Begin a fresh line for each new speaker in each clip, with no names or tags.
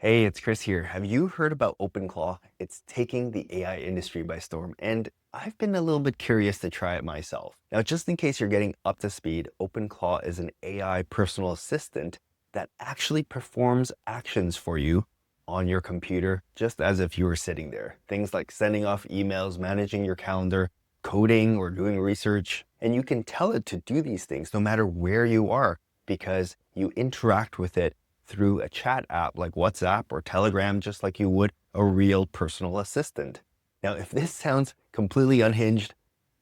Hey, it's Chris here. Have you heard about OpenClaw? It's taking the AI industry by storm, and I've been a little bit curious to try it myself. Now, just in case you're getting up to speed, OpenClaw is an AI personal assistant that actually performs actions for you on your computer, just as if you were sitting there. Things like sending off emails, managing your calendar, coding, or doing research. And you can tell it to do these things no matter where you are because you interact with it through a chat app like WhatsApp or Telegram, just like you would a real personal assistant. Now, if this sounds completely unhinged,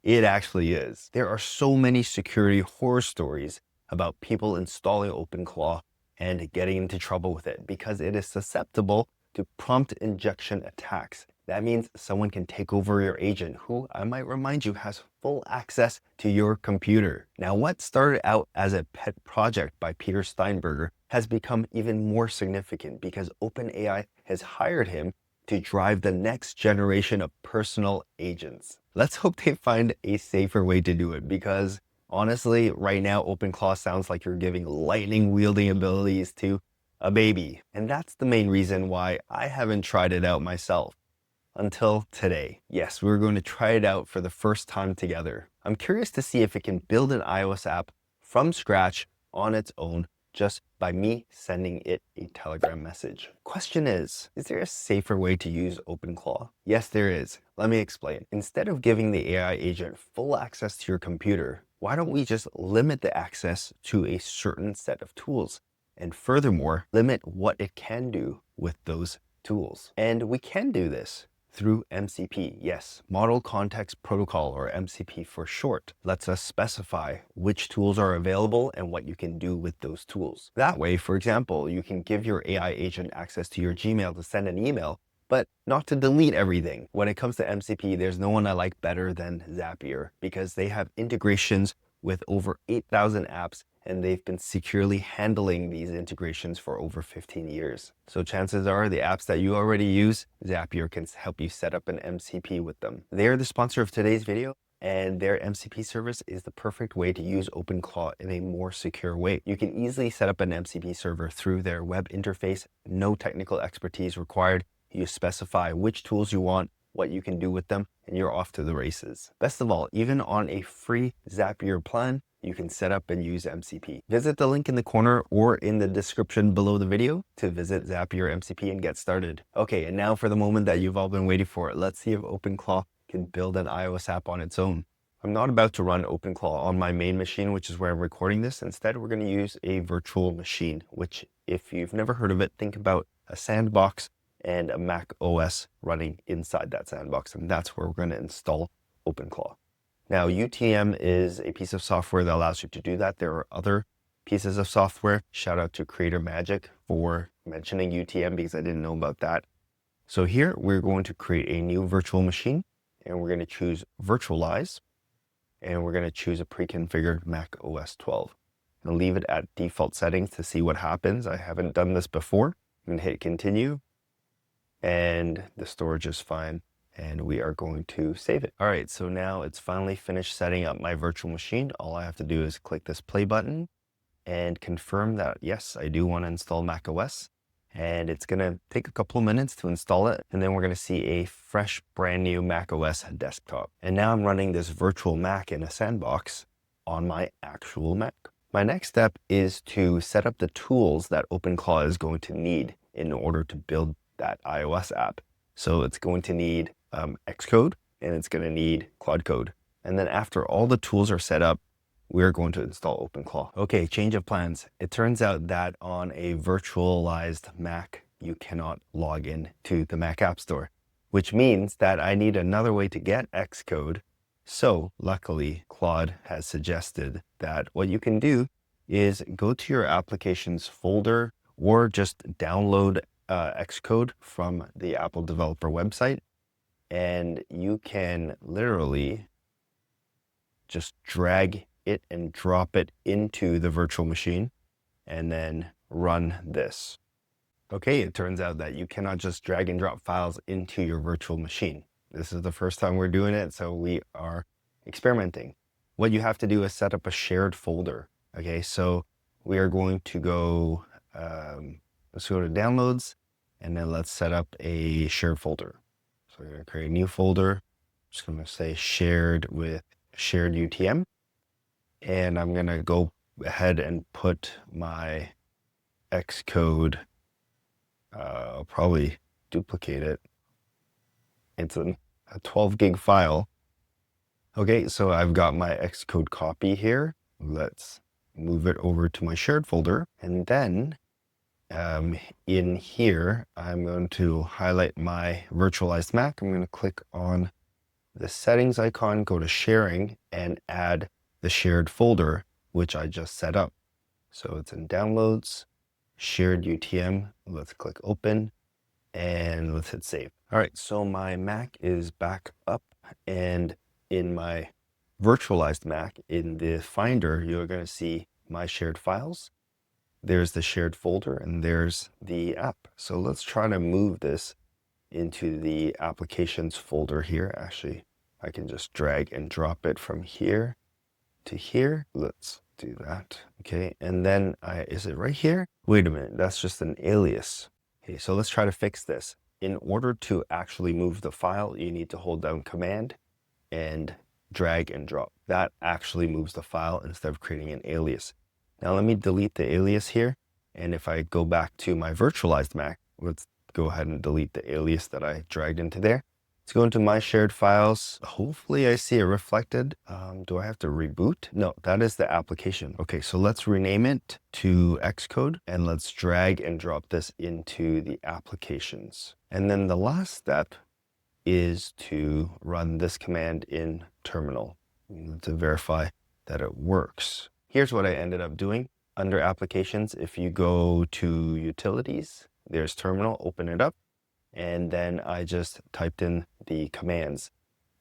it actually is. There are so many security horror stories about people installing OpenClaw and getting into trouble with it because it is susceptible to prompt injection attacks. That means someone can take over your agent, who I might remind you has full access to your computer. Now, what started out as a pet project by Peter Steinberger has become even more significant because OpenAI has hired him to drive the next generation of personal agents. Let's hope they find a safer way to do it because honestly, right now, OpenClaw sounds like you're giving lightning wielding abilities to a baby. And that's the main reason why I haven't tried it out myself until today. Yes, we're going to try it out for the first time together. I'm curious to see if it can build an iOS app from scratch on its own just by me sending it a Telegram message. Question is there a safer way to use OpenClaw? Yes, there is. Let me explain. Instead of giving the AI agent full access to your computer, why don't we just limit the access to a certain set of tools? And furthermore, limit what it can do with those tools. And we can do this through MCP. Yes, Model Context Protocol, or MCP for short, lets us specify which tools are available and what you can do with those tools. That way, for example, you can give your AI agent access to your Gmail to send an email, but not to delete everything. When it comes to MCP, there's no one I like better than Zapier because they have integrations with over 8,000 apps, and they've been securely handling these integrations for over 15 years. So chances are the apps that you already use, Zapier can help you set up an MCP with them. They are the sponsor of today's video, and their MCP service is the perfect way to use OpenClaw in a more secure way. You can easily set up an MCP server through their web interface, no technical expertise required. You specify which tools you want, what you can do with them, and you're off to the races. Best of all, even on a free Zapier plan, you can set up and use MCP. Visit the link in the corner or in the description below the video to visit Zapier MCP and get started. Okay, and now for the moment that you've all been waiting for. Let's see if OpenClaw can build an iOS app on its own. I'm not about to run OpenClaw on my main machine, which is where I'm recording this. Instead, we're going to use a virtual machine, which if you've never heard of it, think about a sandbox and a Mac OS running inside that sandbox. And that's where we're going to install OpenClaw. Now, UTM is a piece of software that allows you to do that. There are other pieces of software. Shout out to Creator Magic for mentioning UTM because I didn't know about that. So here we're going to create a new virtual machine and we're going to choose virtualize and we're going to choose a pre-configured Mac OS 12. And leave it at default settings to see what happens. I haven't done this before. I'm going to hit continue. And the storage is fine, and we are going to save it. All right, so now it's finally finished setting up my virtual machine. All I have to do is click this play button and confirm that, yes, I do want to install macOS. And it's going to take a couple of minutes to install it, and then we're going to see a fresh, brand new macOS desktop. And now I'm running this virtual Mac in a sandbox on my actual Mac. My next step is to set up the tools that OpenClaw is going to need in order to build that iOS app. So it's going to need Xcode and it's going to need Claude. And then after all the tools are set up, we're going to install OpenClaw. Okay, change of plans. It turns out that on a virtualized Mac, you cannot log in to the Mac App Store, which means that I need another way to get Xcode. So luckily, Claude has suggested that what you can do is go to your applications folder or just download Xcode from the Apple developer website, and you can literally just drag it and drop it into the virtual machine and then run this. Okay, it turns out that you cannot just drag and drop files into your virtual machine. This is the first time we're doing it, so we are experimenting. What you have to do is set up a shared folder. Okay, so we are going to go, let's go to downloads, And then let's set up a shared folder. So we're going to create a new folder. Just going to say shared with shared UTM. And I'm going to go ahead and put my Xcode, I'll probably duplicate it. It's a 12 gig file. Okay, so I've got my Xcode copy here. Let's move it over to my shared folder. And then in here, I'm going to highlight my virtualized Mac. I'm going to click on the settings icon, go to sharing, and add the shared folder, which I just set up. So it's in downloads, shared UTM. Let's click open and let's hit save. All right, so my Mac is back up, and in my virtualized Mac, in the Finder, you're going to see my shared files. There's the shared folder and there's the app. So let's try to move this into the applications folder here. Actually, I can just drag and drop it from here to here. Let's do that. Okay, and then is it right here? Wait a minute, that's just an alias. Okay, so let's try to fix this. In order to actually move the file, you need to hold down Command and drag and drop. That actually moves the file instead of creating an alias. Now let me delete the alias here. And if I go back to my virtualized Mac, let's go ahead and delete the alias that I dragged into there. Let's go into my shared files. Hopefully I see it reflected. Do I have to reboot? No, that is the application. Okay, so let's rename it to Xcode and let's drag and drop this into the applications. And then the last step is to run this command in terminal to verify that it works. Here's what I ended up doing. Under applications, if you go to utilities, there's terminal, open it up. And then I just typed in the commands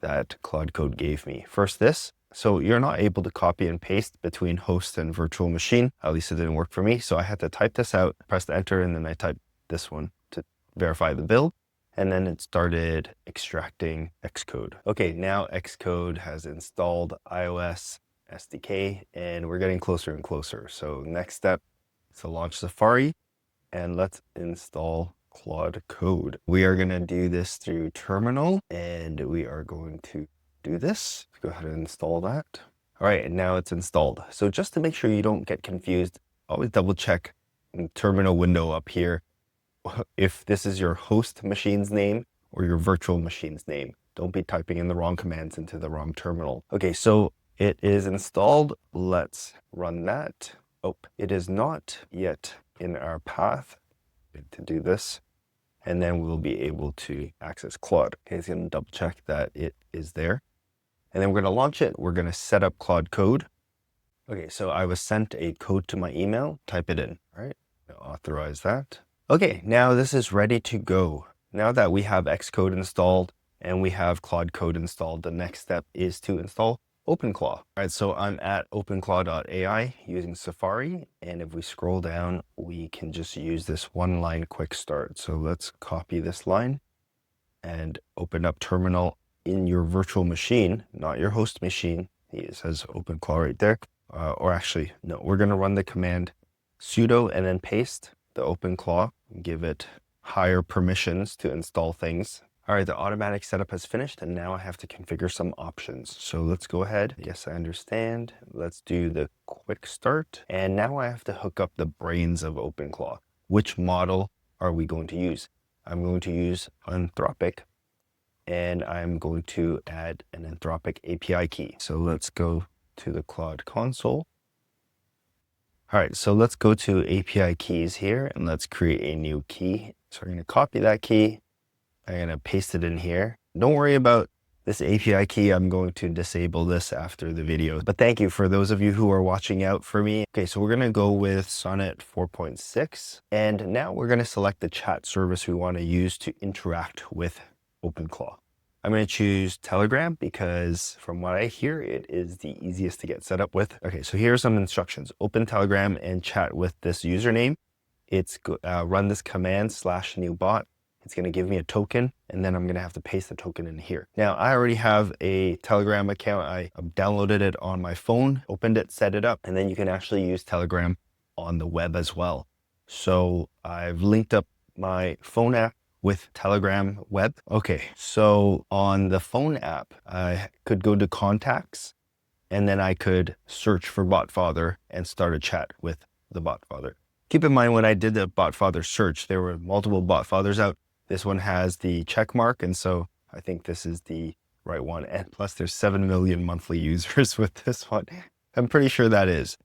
that Claude Code gave me. First this, so you're not able to copy and paste between host and virtual machine. At least it didn't work for me. So I had to type this out, press enter, and then I typed this one to verify the build. And then it started extracting Xcode. Okay, now Xcode has installed iOS SDK and we're getting closer and closer. So next step is to launch Safari and let's install Claude Code. We are going to do this through terminal and we are going to do this. Go ahead and install that. All right, and now it's installed. So just to make sure you don't get confused, always double check in the terminal window up here if this is your host machine's name or your virtual machine's name. Don't be typing in the wrong commands into the wrong terminal. Okay, so it is installed. Let's run that. Oh, it is not yet in our path to do this. And then we'll be able to access Claude. Okay, it's gonna double check that it is there. And then we're gonna launch it. We're gonna set up Claude Code. Okay, so I was sent a code to my email. Type it in, all right? Authorize that. Okay, now this is ready to go. Now that we have Xcode installed and we have Claude Code installed, the next step is to install OpenClaw. All right, so I'm at openclaw.ai using Safari. And if we scroll down, we can just use this one line quick start. So let's copy this line and open up terminal in your virtual machine, not your host machine. It says OpenClaw right there. Or actually, no, we're gonna run the command sudo and then paste the OpenClaw, give it higher permissions to install things. All right, the automatic setup has finished and now I have to configure some options. So let's go ahead. Yes, I understand. Let's do the quick start. And now I have to hook up the brains of OpenClaw. Which model are we going to use? I'm going to use Anthropic and I'm going to add an Anthropic API key. So let's go to the Claude console. All right, so let's go to API keys here and let's create a new key. So we're going to copy that key. I'm going to paste it in here. Don't worry about this API key. I'm going to disable this after the video. But thank you for those of you who are watching out for me. Okay, so we're going to go with Sonnet 4.6. And now we're going to select the chat service we want to use to interact with OpenClaw. I'm going to choose Telegram because from what I hear, it is the easiest to get set up with. Okay, so here are some instructions. Open Telegram and chat with this username. It's run this command /new bot. It's going to give me a token, and then I'm going to have to paste the token in here. Now, I already have a Telegram account. I downloaded it on my phone, opened it, set it up, and then you can actually use Telegram on the web as well. So I've linked up my phone app with Telegram web. Okay, so on the phone app, I could go to contacts, and then I could search for Botfather and start a chat with the Botfather. Keep in mind, when I did the Botfather search, there were multiple Botfathers out. This one has the check mark, and so I think this is the right one. And plus, there's 7 million monthly users with this one. I'm pretty sure that is.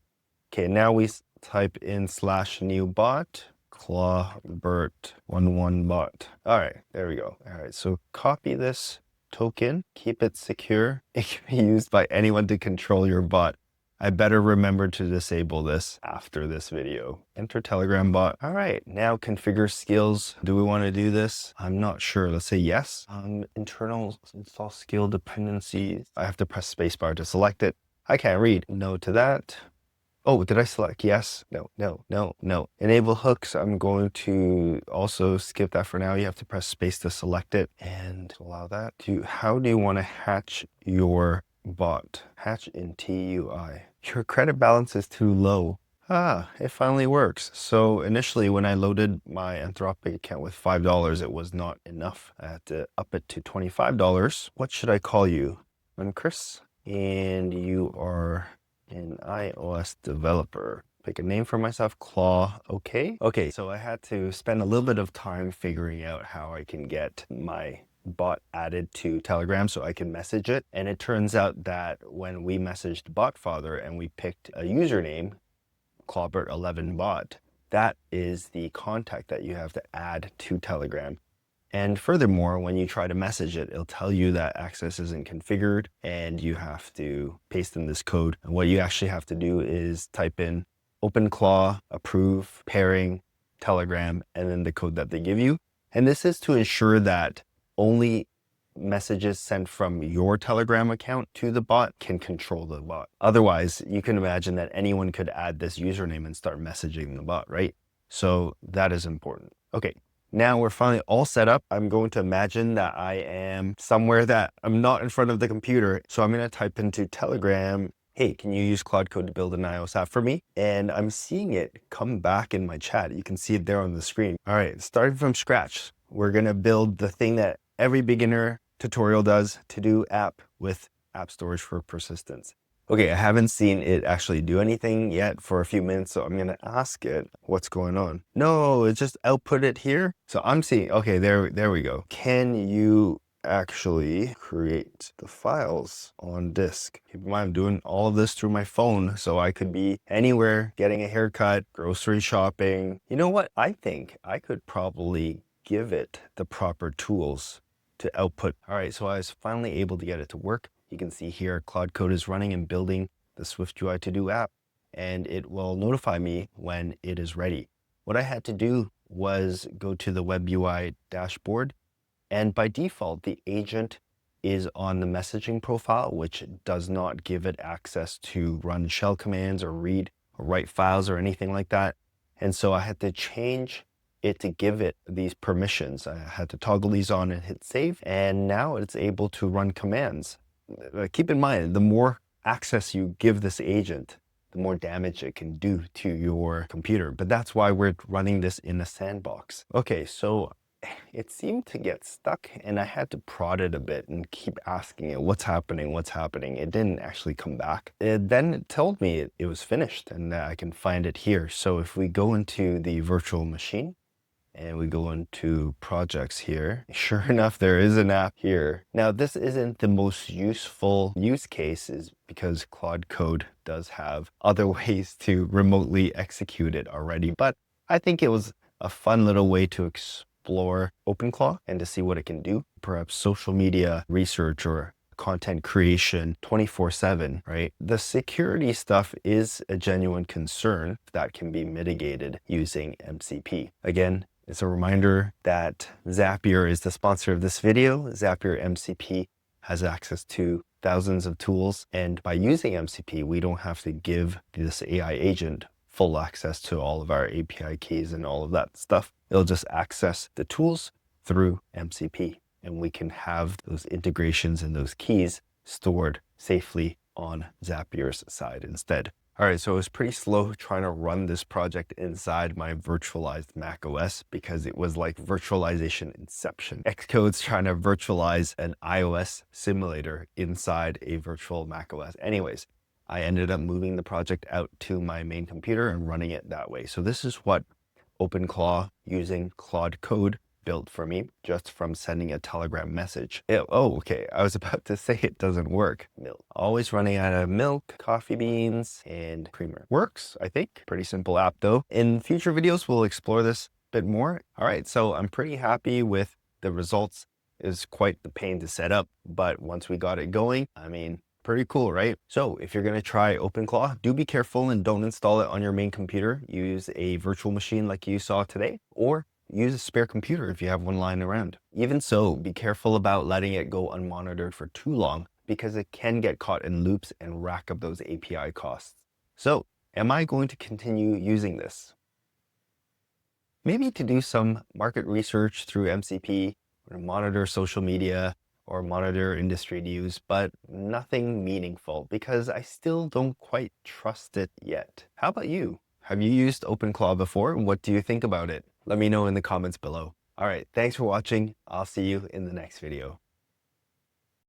Okay, now we type in /new bot, Clawbert11 bot. All right, there we go. All right, so copy this token, keep it secure. It can be used by anyone to control your bot. I better remember to disable this after this video. Enter Telegram bot. All right, now configure skills. Do we want to do this? I'm not sure. Let's say yes. Internal install skill dependencies. I have to press spacebar to select it. I can't read. No to that. Oh, did I select yes? No. Enable hooks. I'm going to also skip that for now. You have to press space to select it and allow that. How do you want to hatch your bot? Hatch in TUI. Your credit balance is too low. It finally works. So initially when I loaded my Anthropic account with $5, it was not enough. I had to up it to $25. What should I call you? I'm Chris, and you are an iOS developer. Pick a name for myself, Claw. Okay, so I had to spend a little bit of time figuring out how I can get my bot added to Telegram so I can message it. And it turns out that when we messaged Botfather and we picked a username, Clawbert11 bot, that is the contact that you have to add to Telegram. And furthermore, when you try to message it, it'll tell you that access isn't configured and you have to paste in this code. And what you actually have to do is type in OpenClaw, approve, pairing, Telegram, and then the code that they give you. And this is to ensure that only messages sent from your Telegram account to the bot can control the bot. Otherwise, you can imagine that anyone could add this username and start messaging the bot, right? So that is important. Okay. Now we're finally all set up. I'm going to imagine that I am somewhere that I'm not in front of the computer. So I'm going to type into Telegram, hey, can you use Claude Code to build an iOS app for me? And I'm seeing it come back in my chat. You can see it there on the screen. All right, starting from scratch, we're going to build the thing that every beginner tutorial does, to do app with app storage for persistence. Okay, I haven't seen it actually do anything yet for a few minutes, so I'm gonna ask it what's going on. No, it just output it here. So I'm seeing, okay, there we go. Can you actually create the files on disk? Keep in mind, I'm doing all of this through my phone, so I could be anywhere, getting a haircut, grocery shopping. You know what? I think I could probably give it the proper tools to output. All right, so I was finally able to get it to work. You can see here, Claude Code is running and building the SwiftUI to-do app, and it will notify me when it is ready. What I had to do was go to the Web UI dashboard, and by default, the agent is on the messaging profile, which does not give it access to run shell commands or read or write files or anything like that. And so I had to change it to give it these permissions. I had to toggle these on and hit save, and now it's able to run commands. Keep in mind, the more access you give this agent, the more damage it can do to your computer. But that's why we're running this in a sandbox. Okay, so it seemed to get stuck, and I had to prod it a bit and keep asking it, what's happening? It didn't actually come back. Then it told me it was finished and that I can find it here. So if we go into the virtual machine, and we go into projects here, sure enough, there is an app here. Now, this isn't the most useful use case is because Claude Code does have other ways to remotely execute it already, but I think it was a fun little way to explore OpenClaw and to see what it can do. Perhaps social media research or content creation 24/7, right? The security stuff is a genuine concern that can be mitigated using MCP. Again, it's a reminder that Zapier is the sponsor of this video. Zapier MCP has access to thousands of tools, and by using MCP, we don't have to give this AI agent full access to all of our API keys and all of that stuff. It'll just access the tools through MCP, and we can have those integrations and those keys stored safely on Zapier's side instead. All right, so it was pretty slow trying to run this project inside my virtualized macOS because it was like virtualization inception. Xcode's trying to virtualize an iOS simulator inside a virtual macOS. Anyways, I ended up moving the project out to my main computer and running it that way. So this is what OpenClaw using Claude code built for me just from sending a Telegram message. Okay. I was about to say it doesn't work. Milk. Always running out of milk, coffee beans, and creamer. Works, I think. Pretty simple app though. In future videos, we'll explore this a bit more. All right, so I'm pretty happy with the results. It's quite the pain to set up, but once we got it going, I mean, pretty cool, right? So if you're going to try OpenClaw, do be careful and don't install it on your main computer. Use a virtual machine like you saw today, or use a spare computer if you have one lying around. Even so, be careful about letting it go unmonitored for too long because it can get caught in loops and rack up those API costs. So, am I going to continue using this? Maybe to do some market research through MCP, or monitor social media, or monitor industry news, but nothing meaningful because I still don't quite trust it yet. How about you? Have you used OpenClaw before? What do you think about it? Let me know in the comments below. All right, thanks for watching. I'll see you in the next video.